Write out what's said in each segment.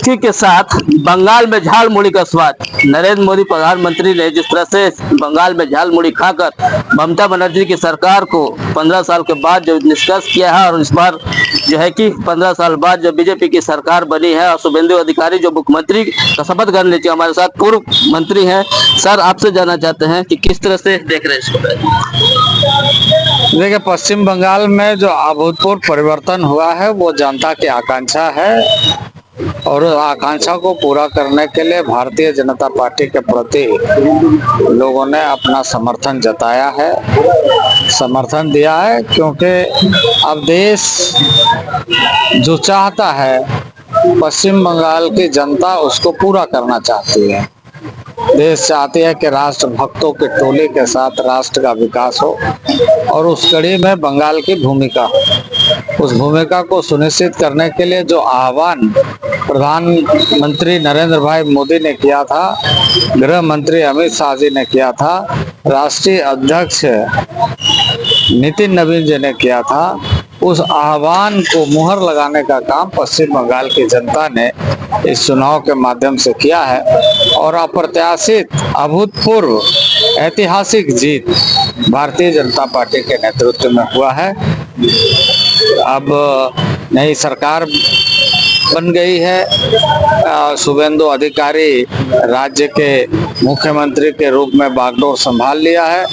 इसी के साथ बंगाल में झाल मुड़ी का स्वाद, नरेंद्र मोदी प्रधानमंत्री ने जिस तरह से बंगाल में झाल मुड़ी खाकर ममता बनर्जी की सरकार को 15 साल के बाद जो निष्कर्ष किया है, और इस बार जो है कि 15 साल बाद जब बीजेपी की सरकार बनी है और शुभेंदु अधिकारी जो मुख्यमंत्री का शपथ ग्रहण लेते हमारे साथ पूर्व मंत्री हैं। सर, आपसे जानना चाहते हैं कि किस तरह से देख रहे हैं इसको। देखिए, पश्चिम बंगाल में जो अभूतपूर्व परिवर्तन हुआ है वो जनता की आकांक्षा है, और आकांक्षा को पूरा करने के लिए भारतीय जनता पार्टी के प्रति लोगों ने अपना समर्थन जताया है, समर्थन दिया है, क्योंकि अब देश जो चाहता है पश्चिम बंगाल की जनता उसको पूरा करना चाहती है। देश चाहती है कि राष्ट्र भक्तों के टोले के साथ राष्ट्र का विकास हो, और उस कड़ी में बंगाल की भूमिका हो। उस भूमिका को सुनिश्चित करने के लिए जो आह्वान प्रधानमंत्री नरेंद्र भाई मोदी ने किया था, गृह मंत्री अमित शाह जी ने किया था, राष्ट्रीय अध्यक्ष नितिन नवीन जी ने किया था, उस आह्वान को मुहर लगाने का काम पश्चिम बंगाल की जनता ने इस चुनाव के माध्यम से किया है, और अप्रत्याशित अभूतपूर्व ऐतिहासिक जीत भारतीय जनता पार्टी के नेतृत्व में हुआ है। अब नई सरकार बन गई है, शुभेंदु अधिकारी राज्य के मुख्यमंत्री के रूप में बागडोर संभाल लिया है,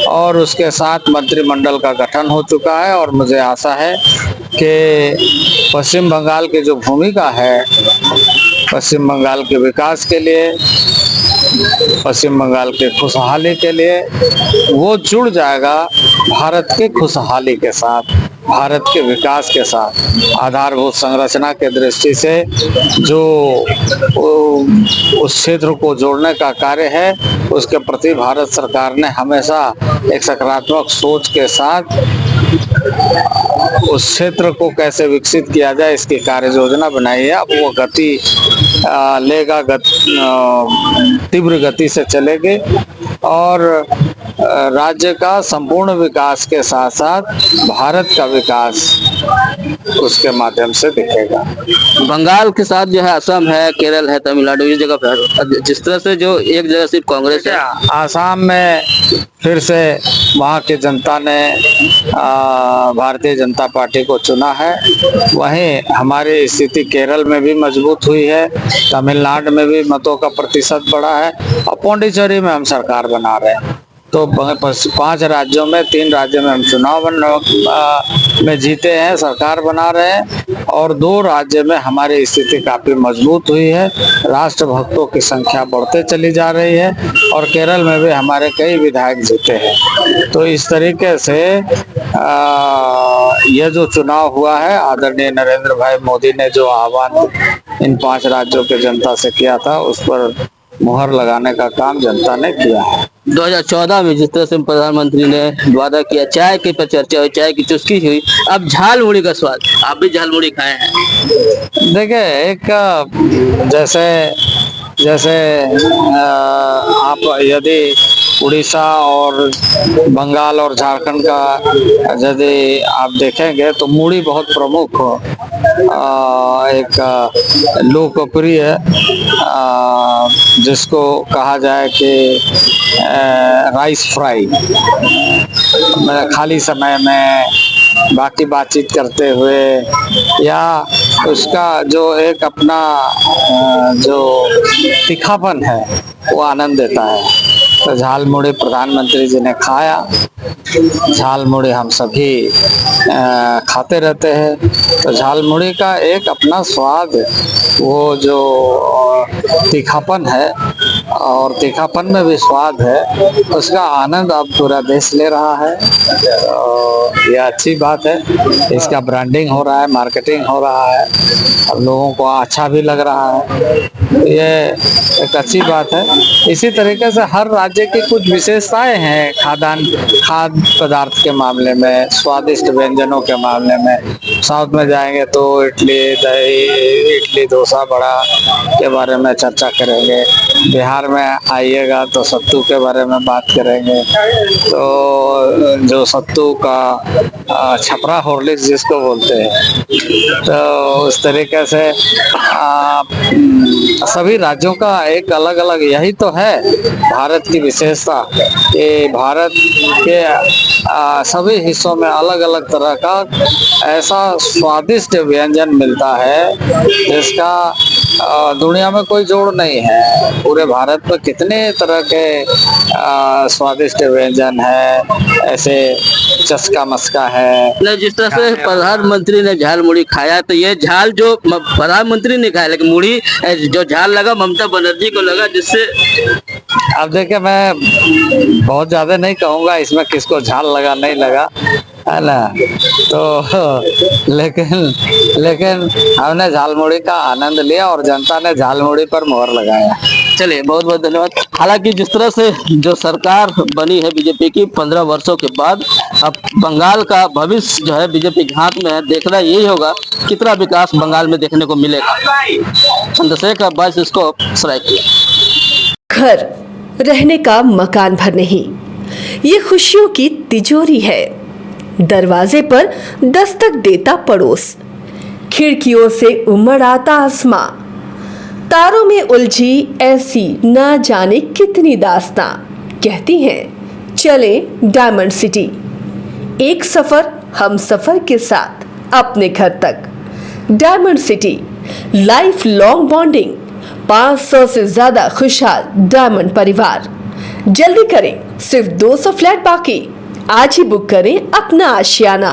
और उसके साथ मंत्रिमंडल का गठन हो चुका है, और मुझे आशा है कि पश्चिम बंगाल की जो भूमिका है पश्चिम बंगाल के विकास के लिए, पश्चिम बंगाल के खुशहाली के लिए, वो जुड़ जाएगा भारत के खुशहाली के साथ, भारत के विकास के साथ। आधारभूत संरचना के दृष्टि से जो उस क्षेत्र को जोड़ने का कार्य है, उसके प्रति भारत सरकार ने हमेशा एक सकारात्मक सोच के साथ उस क्षेत्र को कैसे विकसित किया जाए इसकी कार्य योजना बनाई है। अब वो गति लेगा, तीव्र गति से चलेगी, और राज्य का संपूर्ण विकास के साथ साथ भारत का विकास उसके माध्यम से दिखेगा। बंगाल के साथ जो है असम है, केरल है, तमिलनाडु, इस जगह पर जिस तरह से जो एक जगह सिर्फ कांग्रेस है। आसाम में फिर से वहाँ की जनता ने भारतीय जनता पार्टी को चुना है। वहीं हमारी स्थिति केरल में भी मजबूत हुई है, तमिलनाडु में भी मतों का प्रतिशत बढ़ा है, और पौंडीचेरी में हम सरकार बना रहे हैं। तो 5 राज्यों में 3 राज्यों में हम चुनाव में जीते हैं, सरकार बना रहे हैं, और 2 राज्य में हमारी स्थिति काफी मजबूत हुई है, राष्ट्र भक्तों की संख्या बढ़ते चली जा रही है, और केरल में भी हमारे कई विधायक जीते हैं। तो इस तरीके से यह जो चुनाव हुआ है, आदरणीय नरेंद्र भाई मोदी ने जो आह्वान इन 5 राज्यों के जनता से किया था, उस पर मुहर लगाने का काम जनता ने किया है। 2014 में जिस तरह से प्रधानमंत्री ने वादा किया, चाय की पर चर्चा हुई, चाय की चुस्की हुई, अब झाल मुड़ी का स्वाद, आप भी झाल मुड़ी खाए हैं। देखिए, एक जैसे आप यदि उड़ीसा और बंगाल और झारखंड का यदि आप देखेंगे तो मूढ़ी बहुत प्रमुख एक लोकप्रिय जिसको कहा जाए कि राइस फ्राई, खाली समय में बाकी बातचीत करते हुए, या उसका जो एक अपना जो तीखापन है वो आनंद देता है। तो झाल मुड़ी प्रधानमंत्री जी ने खाया, झाल मुड़ी हम सभी खाते रहते हैं। तो झाल मुड़ी का एक अपना स्वाद, वो जो तीखापन है और तीखापन में भी स्वाद है, उसका आनंद अब पूरा देश ले रहा है। तो यह अच्छी बात है, इसका ब्रांडिंग हो रहा है, मार्केटिंग हो रहा है, अब लोगों को अच्छा भी लग रहा है, ये एक अच्छी बात है। इसी तरीके से हर राज्य की कुछ विशेषताएं हैं, खाद्य पदार्थ के मामले में, स्वादिष्ट व्यंजनों के मामले में। साउथ में जाएंगे तो इडली, दही, इडली, डोसा, बड़ा के बारे में चर्चा करेंगे। बिहार में आइएगा तो सत्तू के बारे में बात करेंगे। तो जो सत्तू का छपरा हॉर्लिक्स जिसको बोलते हैं, तो उस तरीके से सभी राज्यों का एक अलग अलग, यही तो है भारत की विशेषता कि भारत के सभी हिस्सों में अलग अलग तरह का ऐसा स्वादिष्ट व्यंजन मिलता है जिसका दुनिया में कोई जोड़ नहीं है। पूरे भारत में कितने तरह के स्वादिष्ट व्यंजन है, ऐसे चस्का मस्का है। नहीं, जिस तरह से प्रधानमंत्री ने झाल मुड़ी खाया, तो ये झाल जो प्रधानमंत्री ने खाया, लेकिन मुड़ी जो झाल लगा ममता बनर्जी को लगा, जिससे अब देखिए, मैं बहुत ज्यादा नहीं कहूंगा इसमें किसको झाल लगा नहीं लगा, है ना। तो लेकिन हमने झालमुड़ी का आनंद लिया और जनता ने झालमुड़ी पर मोहर लगाया। चलिए, बहुत बहुत धन्यवाद। हालांकि जिस तरह से जो सरकार बनी है बीजेपी की 15 वर्षों के बाद, अब बंगाल का भविष्य जो है बीजेपी के हाथ में है। देखना यही होगा कितना विकास बंगाल में देखने को मिलेगा। चंद्रशेखर बाइस्कोप सरायकेला। घर रहने का मकान भर नहीं, ये खुशियों की तिजोरी है। दरवाजे पर दस्तक देता पड़ोस, खिड़कियों से उमड़ आता आसमां, तारों में उलझी ऐसी ना जाने कितनी दास्तां। कहती हैं चले डायमंड सिटी, एक सफर हम सफर के साथ अपने घर तक। Diamond city, life long bonding, 500 से ज्यादा खुशहाल डायमंड परिवार। जल्दी करें, सिर्फ 200 फ्लैट बाकी। आज ही बुक करें अपना आशियाना।